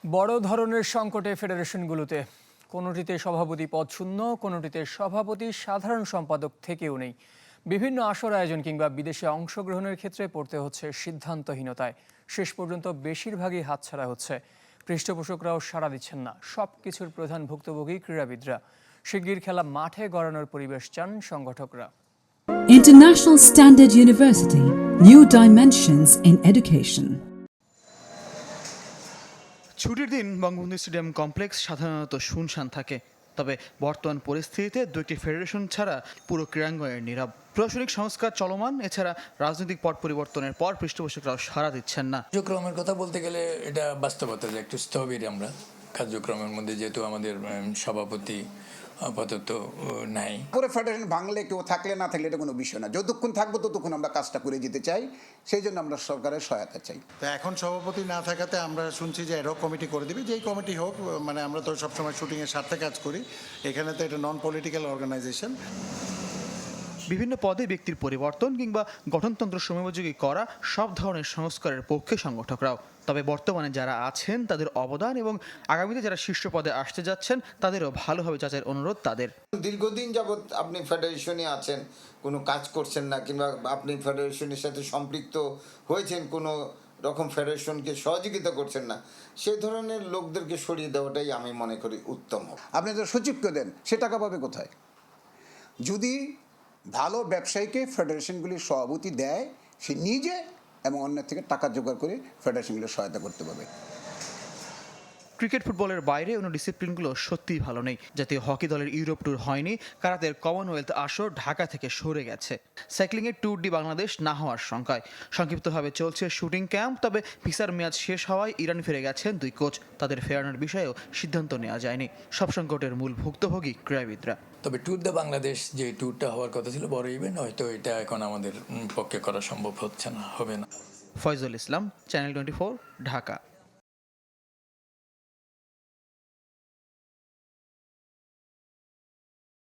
বড় ধরনের সংকটে ফেডারেশনগুলোতে কোনোটিতে সভাপতি পদ শূন্য, কোনোটিতে সভাপতি সাধারণ সম্পাদক থেকেও নেই। বিভিন্ন আসর আয়োজন কিংবা বিদেশে অংশগ্রহণের ক্ষেত্রে পড়তে হচ্ছে সিদ্ধান্তহীনতায়। শেষ পর্যন্ত বেশিরভাগই হাতছাড়া হচ্ছে। পৃষ্ঠপোষকরাও সাড়া দিচ্ছেন না। সব কিছুর প্রধান ভুক্তভোগী ক্রীড়াবিদরা। শিগগির খেলা মাঠে গড়ানোর পরিবেশ চান সংগঠকরা। International Standard University, New Dimensions in Education. ছুটির দিন বঙ্গবন্ধু স্টেডিয়াম কমপ্লেক্স সাধারণত শুনশান থাকে। তবে বর্তমান পরিস্থিতিতে দুইটি ফেডারেশন ছাড়া পুরো ক্রীড়াঙ্গনের নীরব। প্রশাসনিক সংস্কার চলমান, এছাড়া রাজনৈতিক পট পরিবর্তনের পর পৃষ্ঠপোষকরাও সাড়া দিচ্ছেন না। কার্যক্রমের কথা বলতে গেলে এটা বাস্তবতা যে একটু স্থবির আমরা কার্যক্রমের মধ্যে, যেহেতু আমাদের সভাপতি আপাতত নাই। পুরো ফেডারেশন ভাঙলে কেউ থাকলে না থাকলে এটা কোনো বিষয় না। যতক্ষণ থাকবো ততক্ষণ আমরা কাজটা করে যেতে চাই, সেই জন্য আমরা সরকারের সহায়তা চাই। তো এখন সভাপতি না থাকাতে আমরা শুনছি যে এরও কমিটি করে দিবে, যেই কমিটি হোক। মানে আমরা তো সবসময় শুটিংয়ের স্বার্থে কাজ করি, এখানে তো এটা নন পলিটিক্যাল অর্গানাইজেশন। বিভিন্ন পদে ব্যক্তির পরিবর্তন কিংবা গঠনতন্ত্র সময়োপযোগী করা সব ধরনের সংস্কারের পক্ষে সংগঠকরাও। তবে বর্তমানে যারা আছেন তাদের অবদান এবং আগামীতে যারা শীর্ষ পদে আসতে যাচ্ছেন তাদেরও ভালোভাবে যাচাইয়ের অনুরোধ তাদের। দীর্ঘদিন যাবৎ আপনি ফেডারেশনে আছেন, কোনো কাজ করছেন না, কিংবা আপনি ফেডারেশনের সাথে সম্পৃক্ত হয়েছেন, কোনো রকম ফেডারেশনকে সহযোগিতা করছেন না, সেই ধরনের লোকদেরকে সরিয়ে দেওয়াটাই আমি মনে করি উত্তম হবে। আপনি তো সচিবকে দেন, সে টাকা পাবে কোথায়? যদি ভালো ব্যবসায়ীকে ফেডারেশনগুলির সভাপতি দেয়, সে নিজে এবং অন্যের থেকে টাকা জোগাড় করে ফেডারেশনগুলির সহায়তা করতে পারবে। ক্রিকেট ফুটবলের বাইরে অন্য ডিসিপ্লিনগুলো সত্যিই ভালো নেই। জাতীয় হকি দলের ইউরোপ ট্যুর হয়নি, কারাতের কমনওয়েলথ আসর ঢাকা থেকে সরে গেছে, সাইক্লিংয়ের ট্যুর ডি বাংলাদেশ না হওয়ার শঙ্কায়। সংক্ষিপ্তভাবে চলছে শুটিং ক্যাম্প, তবে ভিসার মেয়াদ শেষ হওয়ায় ইরান ফিরে গেছেন দুই কোচ। তাদের ফেরানোর বিষয়েও সিদ্ধান্ত নেওয়া যায়নি। সব সংকটের মূল ভুক্তভোগী ক্রীড়াবিদরা। তবে ট্যুর দ্য বাংলাদেশ যে ট্যুরটা হওয়ার কথা ছিল, বড় ইভেন্ট, হয়তো এটা এখন আমাদের পক্ষে করা সম্ভব হচ্ছে না, হবে না। ফয়জুল ইসলাম, চ্যানেল 24, ঢাকা।